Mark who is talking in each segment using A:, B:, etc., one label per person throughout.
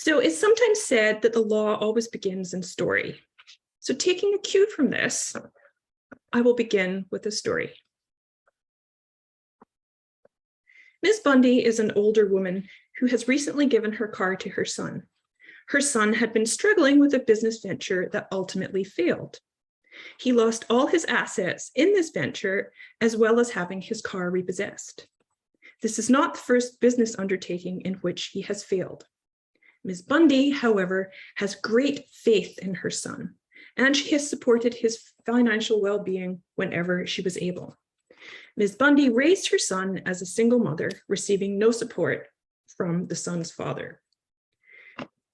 A: So it's sometimes said that the law always begins in story. So taking a cue from this, I will begin with a story. Ms. Bundy is an older woman who has recently given her car to her son. Her son had been struggling with a business venture that ultimately failed. He lost all his assets in this venture, as well as having his car repossessed. This is not the first business undertaking in which he has failed. Ms. Bundy, however, has great faith in her son, and she has supported his financial well-being whenever she was able. Ms. Bundy raised her son as a single mother, receiving no support from the son's father.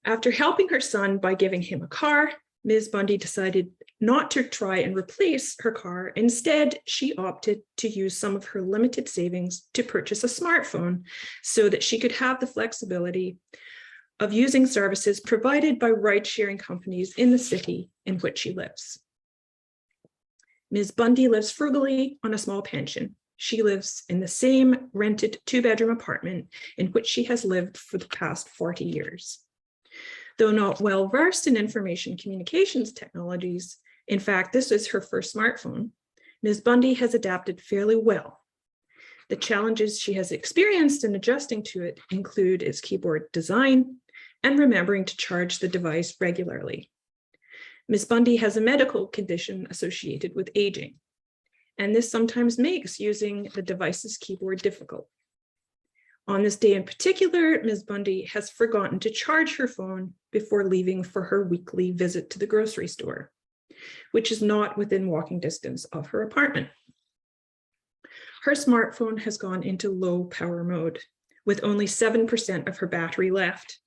A: After helping her son by giving him a car, Ms. Bundy decided not to try and replace her car. Instead, she opted to use some of her limited savings to purchase a smartphone so that she could have the flexibility of using services provided by ride-sharing companies in the city in which she lives. Ms. Bundy lives frugally on a small pension. She lives in the same rented 2-bedroom apartment in which she has lived for the past 40 years. Though not well versed in information communications technologies, in fact, this is her first smartphone, Ms. Bundy has adapted fairly well. The challenges she has experienced in adjusting to it include its keyboard design and remembering to charge the device regularly. Ms. Bundy has a medical condition associated with aging, and this sometimes makes using the device's keyboard difficult. On this day in particular, Ms. Bundy has forgotten to charge her phone before leaving for her weekly visit to the grocery store, which is not within walking distance of her apartment. Her smartphone has gone into low power mode, with only 7% of her battery left.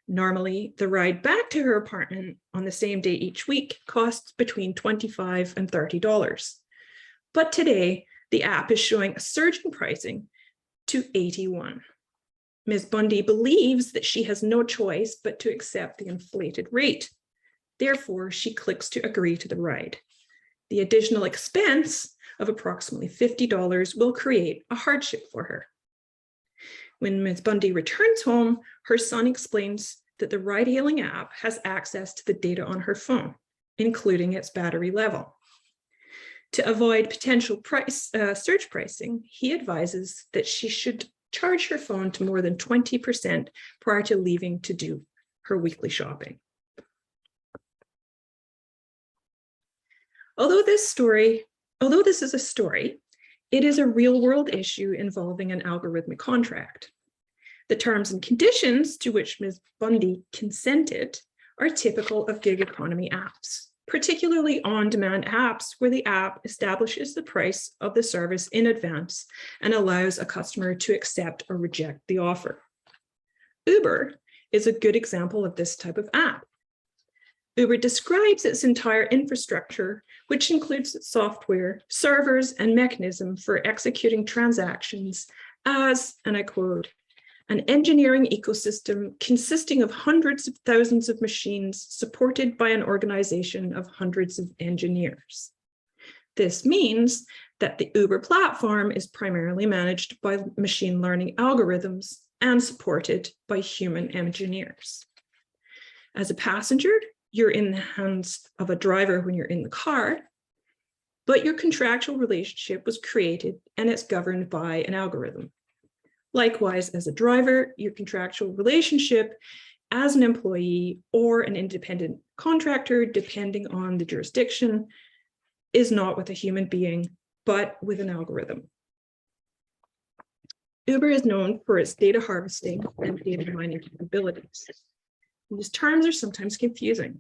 A: Normally, the ride back to her apartment on the same day each week costs between $25 and $30. But today, the app is showing a surge in pricing to $81. Ms. Bundy believes that she has no choice but to accept the inflated rate. Therefore, she clicks to agree to the ride. The additional expense of approximately $50 will create a hardship for her. When Ms. Bundy returns home, her son explains that the ride-hailing app has access to the data on her phone, including its battery level. To avoid potential surge pricing, he advises that she should charge her phone to more than 20% prior to leaving to do her weekly shopping. Although this is a story, it is a real-world issue involving an algorithmic contract. The terms and conditions to which Ms. Bundy consented are typical of gig economy apps, particularly on-demand apps where the app establishes the price of the service in advance and allows a customer to accept or reject the offer. Uber is a good example of this type of app. Uber describes its entire infrastructure, which includes its software, servers, and mechanism for executing transactions as, and I quote, an engineering ecosystem consisting of hundreds of thousands of machines supported by an organization of hundreds of engineers. This means that the Uber platform is primarily managed by machine learning algorithms and supported by human engineers. As a passenger, you're in the hands of a driver when you're in the car, but your contractual relationship was created and it's governed by an algorithm. Likewise, as a driver, your contractual relationship as an employee or an independent contractor, depending on the jurisdiction, is not with a human being, but with an algorithm. Uber is known for its data harvesting and data mining capabilities. These terms are sometimes confusing.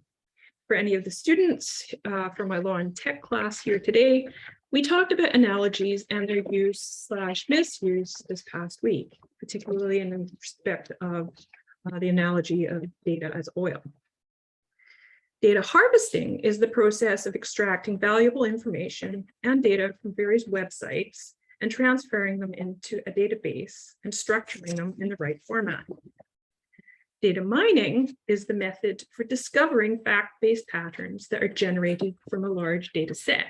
A: For any of the students from my law and tech class here today, we talked about analogies and their use/misuse this past week, particularly in respect of the analogy of data as oil. Data harvesting is the process of extracting valuable information and data from various websites and transferring them into a database and structuring them in the right format. Data mining is the method for discovering fact-based patterns that are generated from a large data set.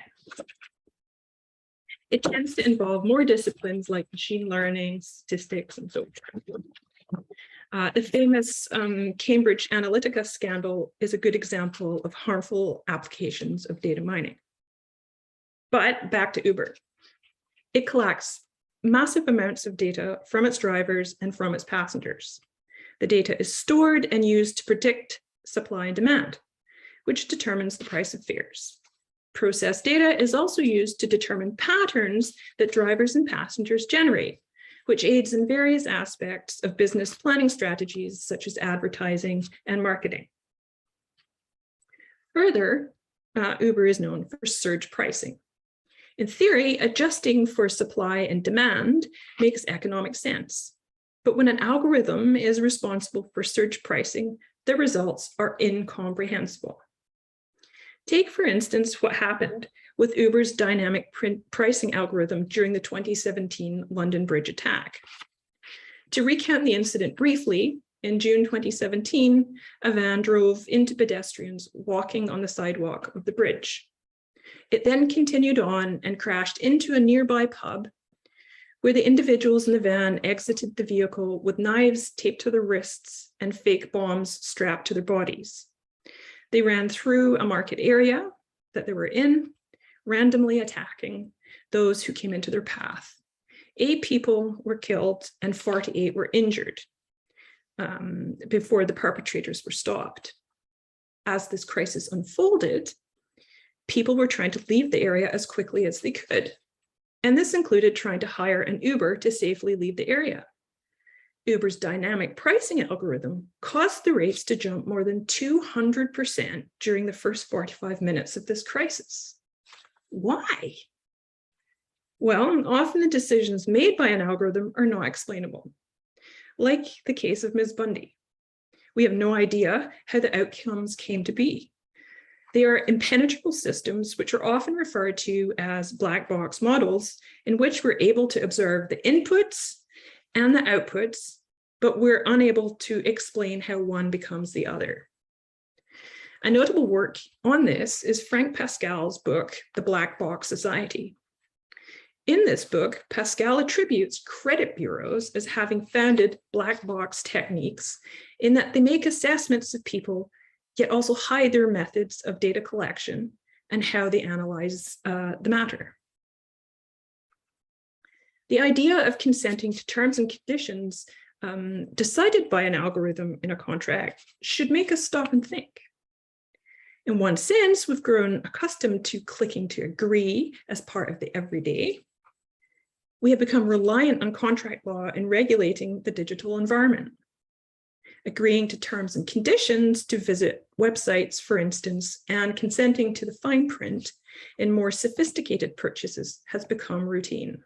A: It tends to involve more disciplines like machine learning, statistics, and so forth. The famous Cambridge Analytica scandal is a good example of harmful applications of data mining. But back to Uber. It collects massive amounts of data from its drivers and from its passengers. The data is stored and used to predict supply and demand, which determines the price of fares. Processed data is also used to determine patterns that drivers and passengers generate, which aids in various aspects of business planning strategies such as advertising and marketing. Further, Uber is known for surge pricing. In theory, adjusting for supply and demand makes economic sense. But when an algorithm is responsible for surge pricing, the results are incomprehensible. Take, for instance, what happened with Uber's dynamic pricing algorithm during the 2017 London Bridge attack. To recount the incident briefly, in June 2017, a van drove into pedestrians walking on the sidewalk of the bridge. It then continued on and crashed into a nearby pub where the individuals in the van exited the vehicle with knives taped to their wrists and fake bombs strapped to their bodies. They ran through a market area that they were in, randomly attacking those who came into their path. 8 people were killed and 48 were injured before the perpetrators were stopped. As this crisis unfolded, people were trying to leave the area as quickly as they could. And this included trying to hire an Uber to safely leave the area. Uber's dynamic pricing algorithm caused the rates to jump more than 200% during the first 45 minutes of this crisis. Why? Well, often the decisions made by an algorithm are not explainable, like the case of Ms. Bundy. We have no idea how the outcomes came to be. They are impenetrable systems, which are often referred to as black box models, in which we're able to observe the inputs and the outputs, but we're unable to explain how one becomes the other. A notable work on this is Frank Pascal's book, The Black Box Society. In this book, Pascal attributes credit bureaus as having founded black box techniques in that they make assessments of people, yet also hide their methods of data collection and how they analyze the matter. The idea of consenting to terms and conditions decided by an algorithm in a contract should make us stop and think. In one sense, we've grown accustomed to clicking to agree as part of the everyday. We have become reliant on contract law in regulating the digital environment. Agreeing to terms and conditions to visit websites, for instance, and consenting to the fine print in more sophisticated purchases has become routine.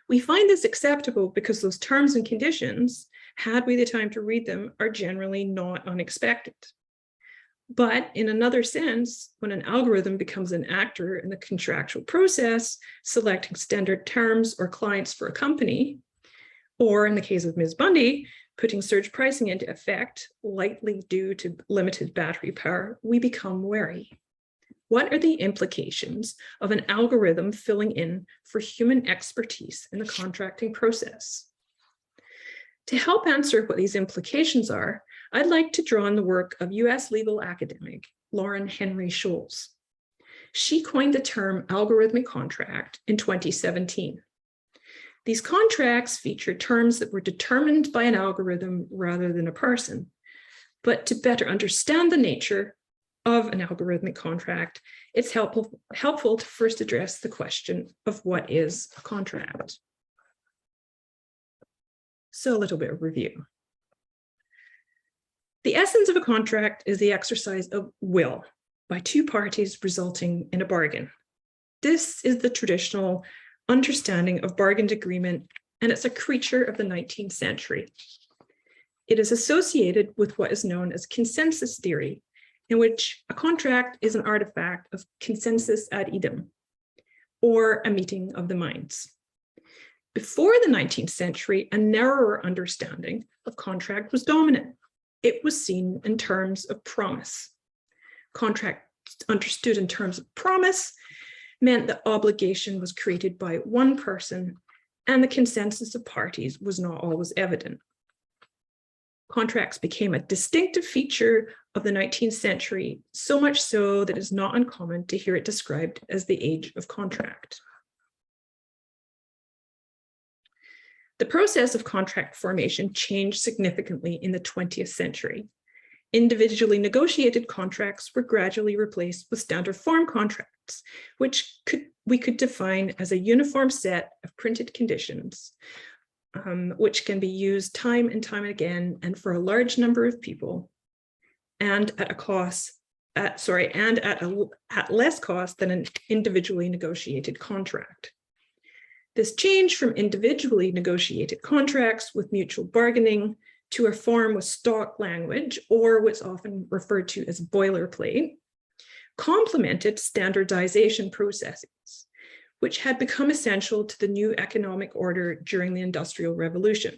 A: We find this acceptable because those terms and conditions, had we the time to read them, are generally not unexpected. But in another sense, when an algorithm becomes an actor in the contractual process, selecting standard terms or clients for a company, or in the case of Ms. Bundy, putting surge pricing into effect, likely due to limited battery power, we become wary. What are the implications of an algorithm filling in for human expertise in the contracting process? To help answer what these implications are, I'd like to draw on the work of US legal academic Lauren Henry Scholes. She coined the term algorithmic contract in 2017. These contracts feature terms that were determined by an algorithm rather than a person. But to better understand the nature of an algorithmic contract, it's helpful to first address the question of what is a contract. So a little bit of review. The essence of a contract is the exercise of will by 2 parties resulting in a bargain. This is the traditional understanding of bargained agreement, and it's a creature of the 19th century. It is associated with what is known as consensus theory, in which a contract is an artifact of consensus ad idem, or a meeting of the minds. Before the 19th century, a narrower understanding of contract was dominant. It was seen in terms of promise. Contract understood in terms of promise meant that obligation was created by one person and the consensus of parties was not always evident. Contracts became a distinctive feature of the 19th century, so much so that it is not uncommon to hear it described as the age of contract. The process of contract formation changed significantly in the 20th century. Individually negotiated contracts were gradually replaced with standard form contracts, which we could define as a uniform set of printed conditions, which can be used time and time again and for a large number of people, and at less cost than an individually negotiated contract. This change from individually negotiated contracts with mutual bargaining to a form with stock language, or what's often referred to as boilerplate, complemented standardization processes, which had become essential to the new economic order during the Industrial Revolution.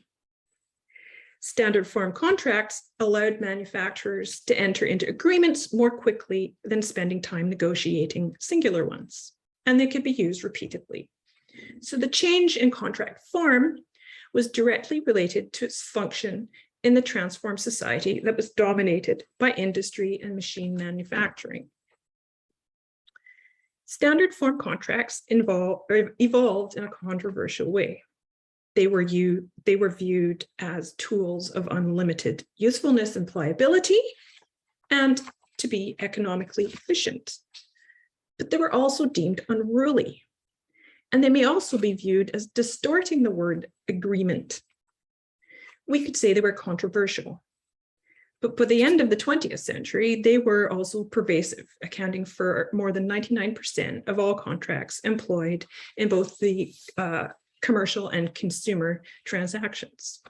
A: Standard form contracts allowed manufacturers to enter into agreements more quickly than spending time negotiating singular ones, and they could be used repeatedly. So the change in contract form was directly related to its function in the transformed society that was dominated by industry and machine manufacturing. Standard form contracts evolved in a controversial way. They were viewed as tools of unlimited usefulness and pliability, and to be economically efficient. But they were also deemed unruly. And they may also be viewed as distorting the word agreement. We could say they were controversial. But by the end of the 20th century, they were also pervasive, accounting for more than 99% of all contracts employed in both the commercial and consumer transactions.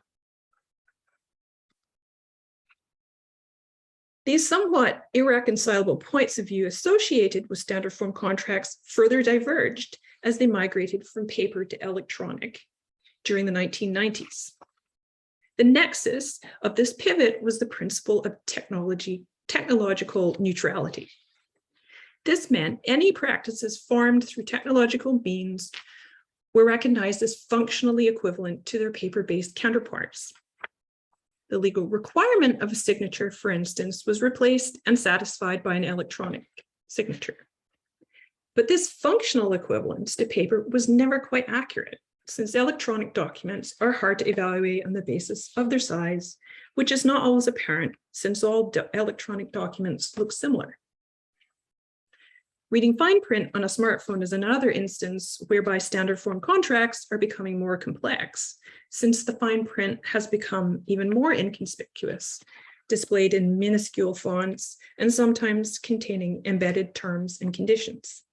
A: These somewhat irreconcilable points of view associated with standard form contracts further diverged as they migrated from paper to electronic during the 1990s. The nexus of this pivot was the principle of technological neutrality. This meant any practices formed through technological means were recognized as functionally equivalent to their paper-based counterparts. The legal requirement of a signature, for instance, was replaced and satisfied by an electronic signature. But this functional equivalence to paper was never quite accurate, since electronic documents are hard to evaluate on the basis of their size, which is not always apparent since all electronic documents look similar. Reading fine print on a smartphone is another instance whereby standard form contracts are becoming more complex, since the fine print has become even more inconspicuous, displayed in minuscule fonts and sometimes containing embedded terms and conditions.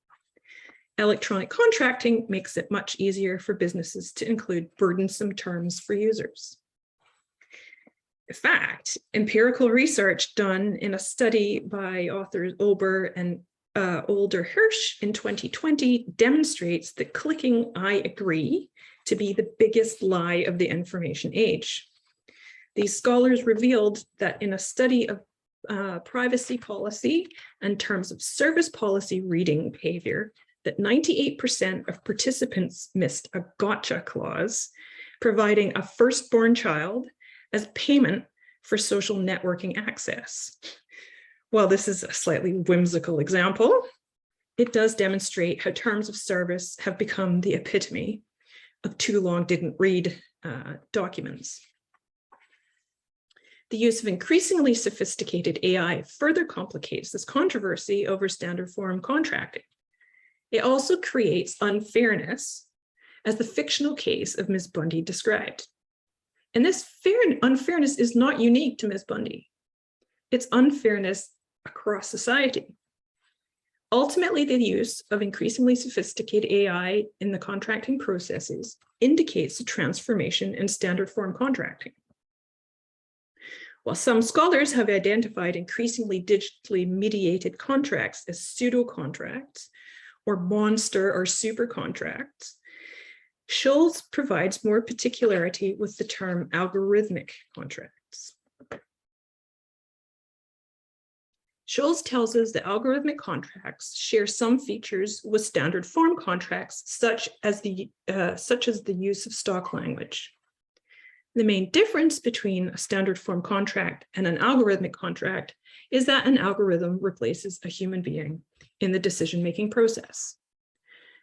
A: Electronic contracting makes it much easier for businesses to include burdensome terms for users. In fact, empirical research done in a study by authors Ober and Older-Hirsch in 2020 demonstrates that clicking "I agree" to be the biggest lie of the information age. These scholars revealed that in a study of privacy policy and terms of service policy reading behavior, that 98% of participants missed a gotcha clause, providing a firstborn child as payment for social networking access. While this is a slightly whimsical example, it does demonstrate how terms of service have become the epitome of too long didn't read documents. The use of increasingly sophisticated AI further complicates this controversy over standard form contracting. It also creates unfairness, as the fictional case of Ms. Bundy described. And this unfairness is not unique to Ms. Bundy. It's unfairness across society. Ultimately, the use of increasingly sophisticated AI in the contracting processes indicates a transformation in standard form contracting. While some scholars have identified increasingly digitally mediated contracts as pseudo-contracts or monster or super contracts, Scholes provides more particularity with the term algorithmic contracts. Scholes tells us that algorithmic contracts share some features with standard form contracts, such as the use of stock language. The main difference between a standard form contract and an algorithmic contract is that an algorithm replaces a human being in the decision-making process.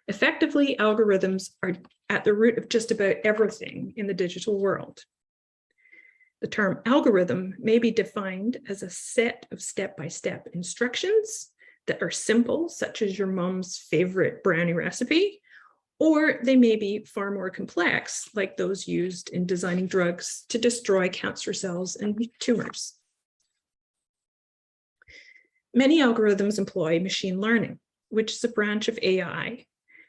A: Effectively, algorithms are at the root of just about everything in the digital world. The term algorithm may be defined as a set of step-by-step instructions that are simple, such as your mom's favorite brownie recipe, or they may be far more complex, like those used in designing drugs to destroy cancer cells and tumors. Many algorithms employ machine learning, which is a branch of AI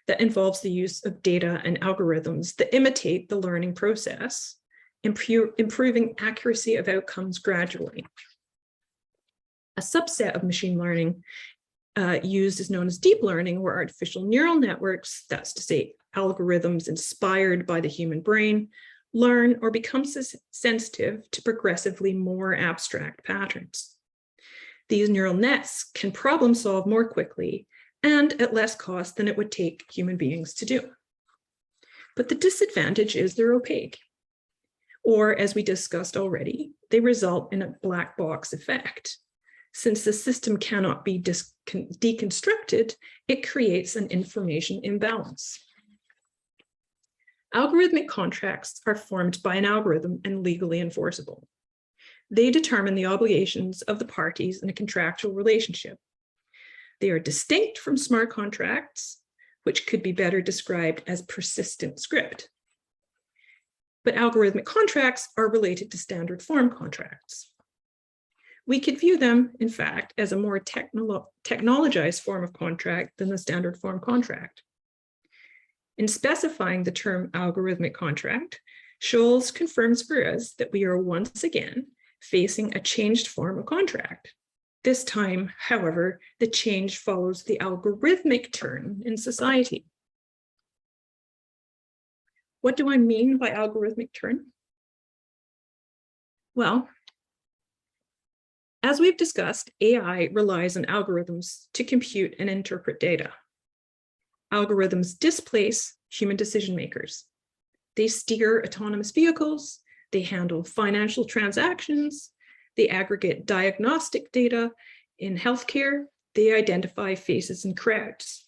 A: that involves the use of data and algorithms that imitate the learning process, improving accuracy of outcomes gradually. A subset of machine learning used is known as deep learning, where artificial neural networks, that's to say algorithms inspired by the human brain, learn or become sensitive to progressively more abstract patterns. These neural nets can problem solve more quickly and at less cost than it would take human beings to do. But the disadvantage is they're opaque. Or, as we discussed already, they result in a black box effect. Since the system cannot be deconstructed, it creates an information imbalance. Algorithmic contracts are formed by an algorithm and legally enforceable. They determine the obligations of the parties in a contractual relationship. They are distinct from smart contracts, which could be better described as persistent script. But algorithmic contracts are related to standard form contracts. We could view them, in fact, as a more technologized form of contract than the standard form contract. In specifying the term algorithmic contract, Scholes confirms for us that we are once again facing a changed form of contract. This time, however, the change follows the algorithmic turn in society. What do I mean by algorithmic turn? Well, as we've discussed, AI relies on algorithms to compute and interpret data. Algorithms displace human decision makers. They steer autonomous vehicles, they handle financial transactions, they aggregate diagnostic data in healthcare, they identify faces and crowds.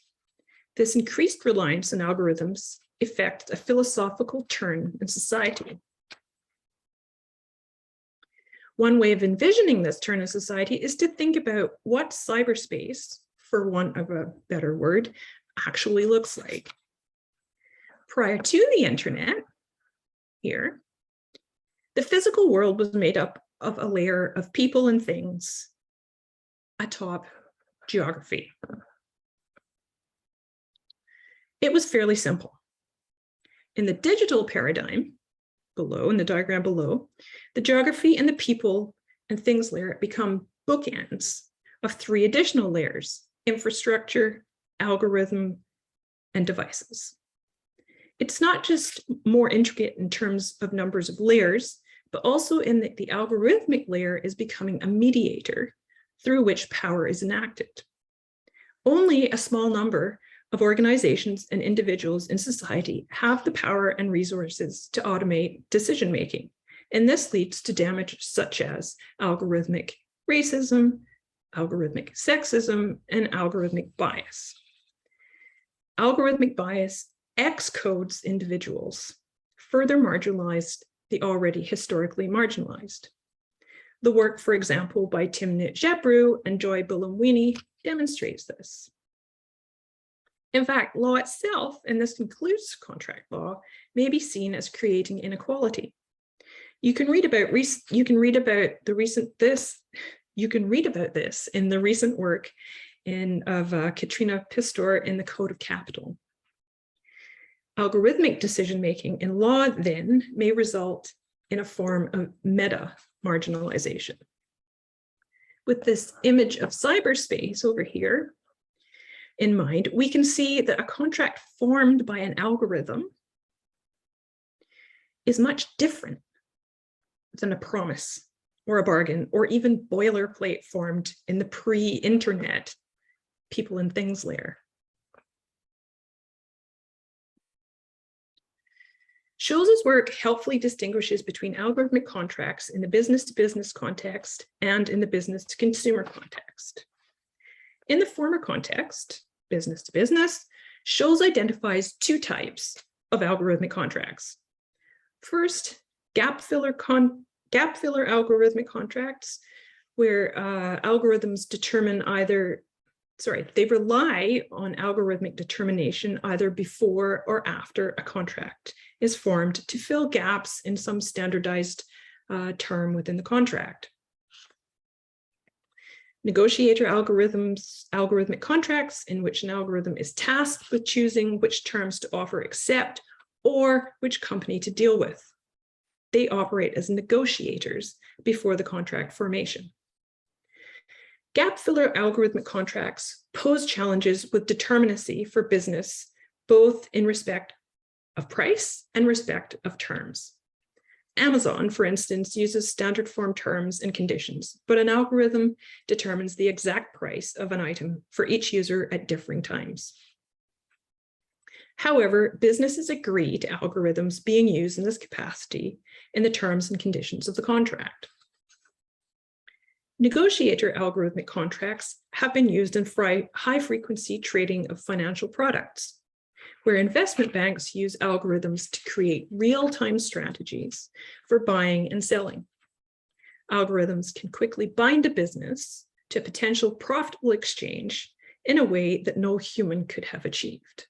A: This increased reliance on algorithms effects a philosophical turn in society. One way of envisioning this turn in society is to think about what cyberspace, for want of a better word, actually looks like. Prior to the internet, here, the physical world was made up of a layer of people and things atop geography. It was fairly simple. In the digital paradigm, below, in the diagram below, the geography and the people and things layer become bookends of three additional layers: infrastructure, algorithm, and devices. It's not just more intricate in terms of numbers of layers, but also in that the algorithmic layer is becoming a mediator through which power is enacted. Only a small number of organizations and individuals in society have the power and resources to automate decision-making, and this leads to damage such as algorithmic racism, algorithmic sexism, and algorithmic bias. Algorithmic bias excodes individuals, further marginalized the already historically marginalized. The work, for example, by Timnit Gebru and Joy Buolamwini demonstrates this. In fact, law itself, and this includes contract law, may be seen as creating inequality. You can read about this in the recent work of Katrina Pistor in the Code of Capital. Algorithmic decision-making in law then may result in a form of meta-marginalization. With this image of cyberspace over here in mind, we can see that a contract formed by an algorithm is much different than a promise or a bargain or even boilerplate formed in the pre-internet people and things layer. Scholz's work helpfully distinguishes between algorithmic contracts in the business-to-business context and in the business-to-consumer context. In the former context, business-to-business, Scholz identifies two types of algorithmic contracts. First, gap filler algorithmic contracts, where algorithms determine they rely on algorithmic determination either before or after a contract is formed to fill gaps in some standardized term within the contract. Negotiator algorithmic contracts in which an algorithm is tasked with choosing which terms to offer accept or which company to deal with. They operate as negotiators before the contract formation. Gap filler algorithmic contracts pose challenges with determinacy for business, both in respect of price and respect of terms. Amazon, for instance, uses standard form terms and conditions, but an algorithm determines the exact price of an item for each user at differing times. However, businesses agree to algorithms being used in this capacity in the terms and conditions of the contract. Negotiator algorithmic contracts have been used in high-frequency trading of financial products, where investment banks use algorithms to create real-time strategies for buying and selling. Algorithms can quickly bind a business to a potential profitable exchange in a way that no human could have achieved.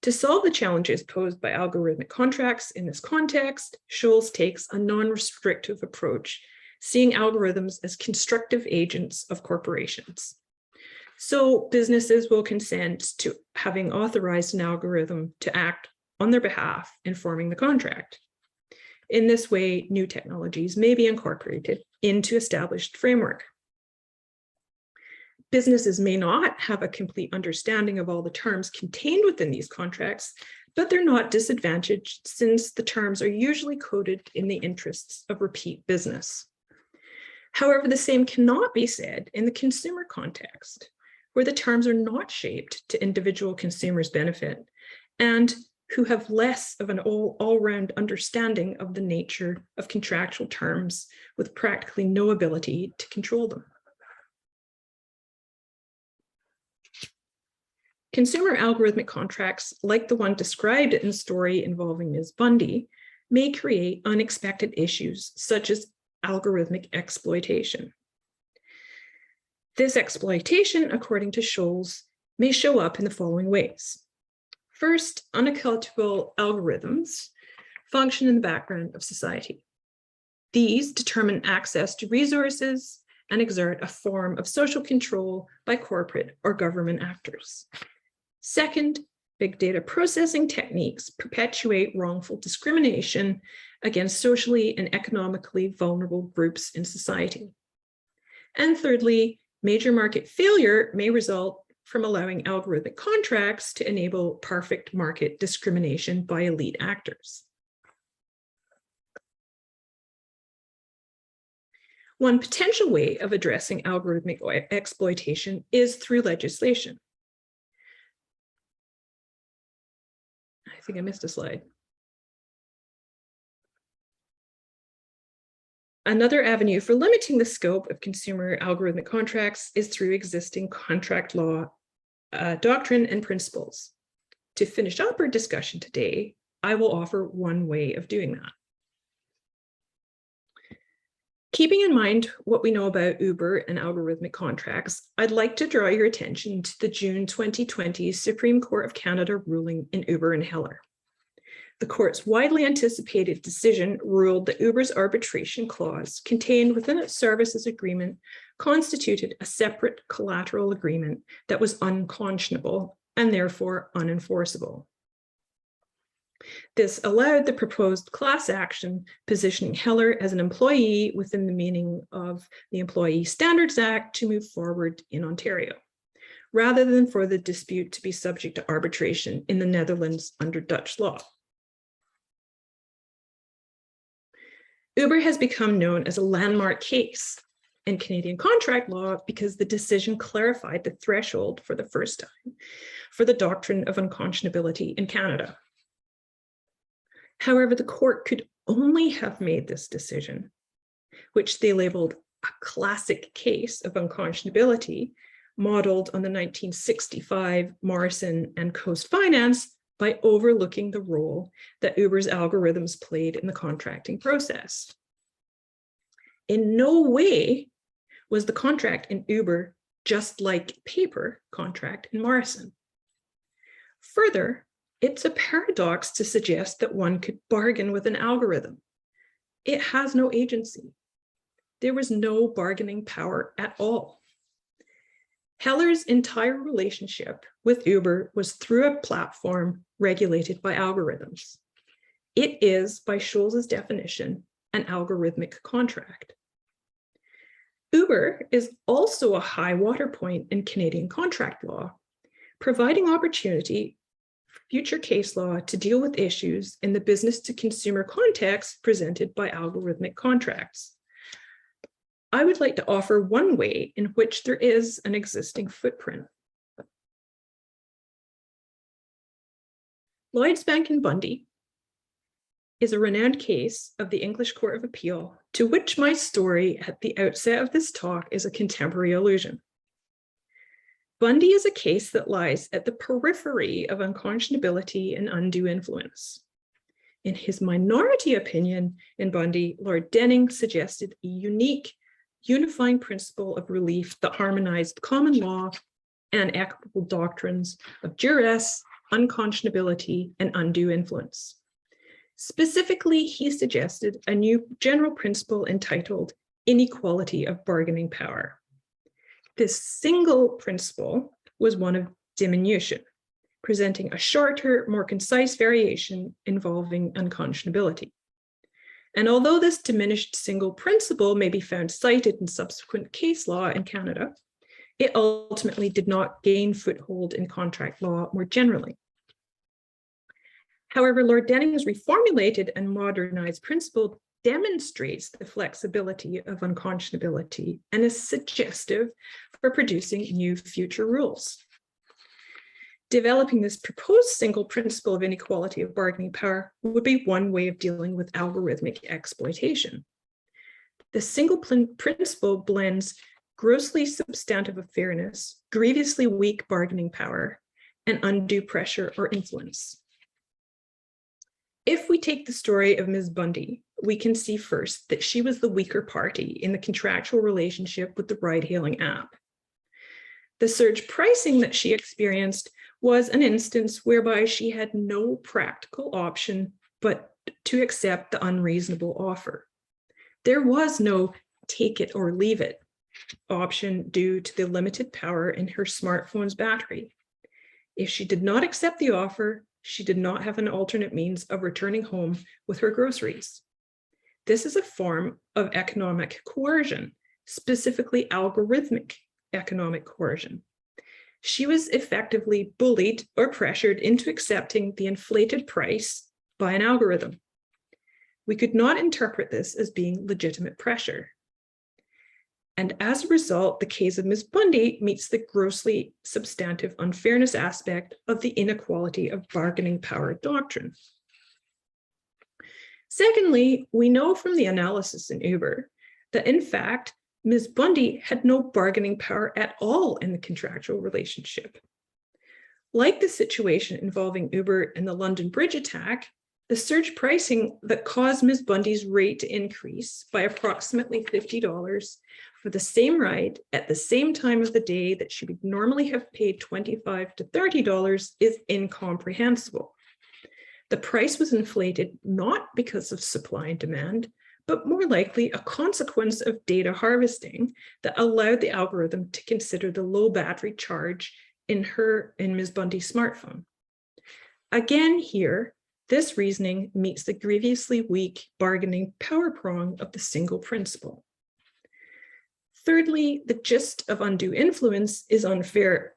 A: To solve the challenges posed by algorithmic contracts in this context, Scholz takes a non-restrictive approach, seeing algorithms as constructive agents of corporations. So businesses will consent to having authorized an algorithm to act on their behalf in forming the contract. In this way, new technologies may be incorporated into established framework. Businesses may not have a complete understanding of all the terms contained within these contracts, but they're not disadvantaged since the terms are usually coded in the interests of repeat business. However, the same cannot be said in the consumer context, where the terms are not shaped to individual consumers' benefit and who have less of an all-round understanding of the nature of contractual terms with practically no ability to control them. Consumer algorithmic contracts, like the one described in the story involving Ms. Bundy, may create unexpected issues such as algorithmic exploitation. This exploitation, according to Scholz, may show up in the following ways. First, unaccountable algorithms function in the background of society. These determine access to resources and exert a form of social control by corporate or government actors. Second, big data processing techniques perpetuate wrongful discrimination against socially and economically vulnerable groups in society. And thirdly, major market failure may result from allowing algorithmic contracts to enable perfect market discrimination by elite actors. One potential way of addressing algorithmic exploitation is through legislation. I think I missed a slide. Another avenue for limiting the scope of consumer algorithmic contracts is through existing contract law doctrine and principles. To finish up our discussion today, I will offer one way of doing that. Keeping in mind what we know about Uber and algorithmic contracts, I'd like to draw your attention to the June 2020 Supreme Court of Canada ruling in Uber and Heller. The court's widely anticipated decision ruled that Uber's arbitration clause contained within its services agreement constituted a separate collateral agreement that was unconscionable and therefore unenforceable. This allowed the proposed class action positioning Heller as an employee within the meaning of the Employee Standards Act to move forward in Ontario, rather than for the dispute to be subject to arbitration in the Netherlands under Dutch law. Uber has become known as a landmark case in Canadian contract law because the decision clarified the threshold for the first time for the doctrine of unconscionability in Canada. However, the court could only have made this decision, which they labeled a classic case of unconscionability, modeled on the 1965 Morrison and Coast Finance, by overlooking the role that Uber's algorithms played in the contracting process. In no way was the contract in Uber just like paper contract in Morrison. Further, it's a paradox to suggest that one could bargain with an algorithm. It has no agency. There was no bargaining power at all. Heller's entire relationship with Uber was through a platform regulated by algorithms. It is, by Scholz's definition, an algorithmic contract. Uber is also a high water point in Canadian contract law, providing opportunity for future case law to deal with issues in the business-to-consumer context presented by algorithmic contracts. I would like to offer one way in which there is an existing footprint. Lloyds Bank and Bundy is a renowned case of the English Court of Appeal, to which my story at the outset of this talk is a contemporary allusion. Bundy is a case that lies at the periphery of unconscionability and undue influence. In his minority opinion in Bundy, Lord Denning suggested a unique unifying principle of relief that harmonized common law and equitable doctrines of duress, unconscionability, and undue influence. Specifically, he suggested a new general principle entitled inequality of bargaining power. This single principle was one of diminution, presenting a shorter, more concise variation involving unconscionability. And although this diminished single principle may be found cited in subsequent case law in Canada, it ultimately did not gain foothold in contract law more generally. However, Lord Denning's reformulated and modernized principle demonstrates the flexibility of unconscionability and is suggestive for producing new future rules. Developing this proposed single principle of inequality of bargaining power would be one way of dealing with algorithmic exploitation. The single principle blends grossly substantive fairness, grievously weak bargaining power, and undue pressure or influence. If we take the story of Ms. Bundy, we can see first that she was the weaker party in the contractual relationship with the ride-hailing app. The surge pricing that she experienced was an instance whereby she had no practical option but to accept the unreasonable offer. There was no take it or leave it option due to the limited power in her smartphone's battery. If she did not accept the offer, she did not have an alternate means of returning home with her groceries. This is a form of economic coercion, specifically algorithmic economic coercion. She was effectively bullied or pressured into accepting the inflated price by an algorithm. We could not interpret this as being legitimate pressure. And as a result, the case of Ms. Bundy meets the grossly substantive unfairness aspect of the inequality of bargaining power doctrine. Secondly, we know from the analysis in Uber that in fact, Ms. Bundy had no bargaining power at all in the contractual relationship. Like the situation involving Uber and the London Bridge attack, the surge pricing that caused Ms. Bundy's rate to increase by approximately $50 for the same ride at the same time of the day that she would normally have paid $25 to $30 is incomprehensible. The price was inflated not because of supply and demand, but more likely a consequence of data harvesting that allowed the algorithm to consider the low battery charge in Ms. Bundy's smartphone. Again here, this reasoning meets the grievously weak bargaining power prong of the single principle. Thirdly, the gist of undue influence is unfair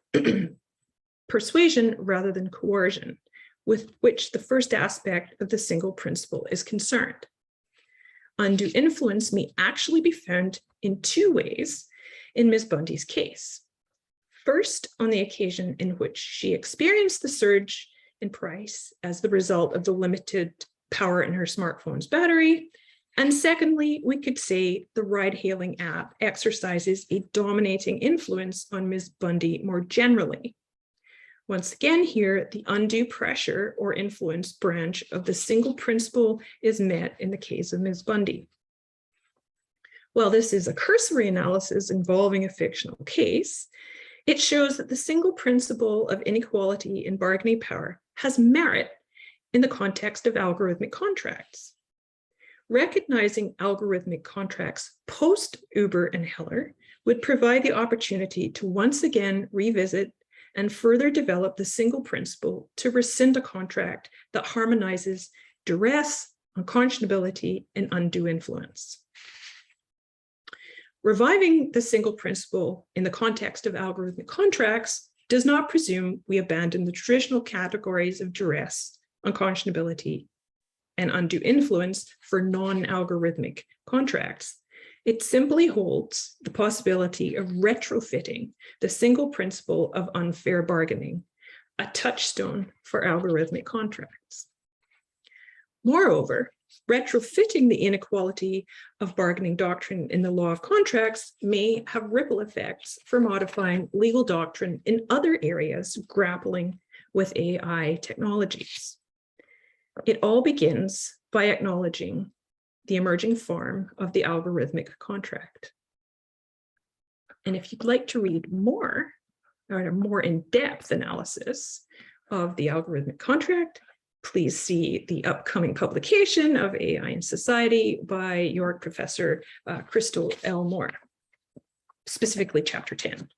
A: persuasion rather than coercion, with which the first aspect of the single principle is concerned. Undue influence may actually be found in two ways in Ms. Bundy's case. First, on the occasion in which she experienced the surge in price as the result of the limited power in her smartphone's battery. And secondly, we could say the ride-hailing app exercises a dominating influence on Ms. Bundy more generally. Once again here, the undue pressure or influence branch of the single principle is met in the case of Ms. Bundy. While this is a cursory analysis involving a fictional case, it shows that the single principle of inequality in bargaining power has merit in the context of algorithmic contracts. Recognizing algorithmic contracts post-Uber and Heller would provide the opportunity to once again revisit and further develop the single principle to rescind a contract that harmonizes duress, unconscionability, and undue influence. Reviving the single principle in the context of algorithmic contracts does not presume we abandon the traditional categories of duress, unconscionability, and undue influence for non-algorithmic contracts. It simply holds the possibility of retrofitting the single principle of unfair bargaining, a touchstone for algorithmic contracts. Moreover, retrofitting the inequality of bargaining doctrine in the law of contracts may have ripple effects for modifying legal doctrine in other areas grappling with AI technologies. It all begins by acknowledging the emerging form of the algorithmic contract. And if you'd like to read more, or a more in-depth analysis of the algorithmic contract, please see the upcoming publication of AI in Society by York professor Crystal L. Moore, specifically chapter 10.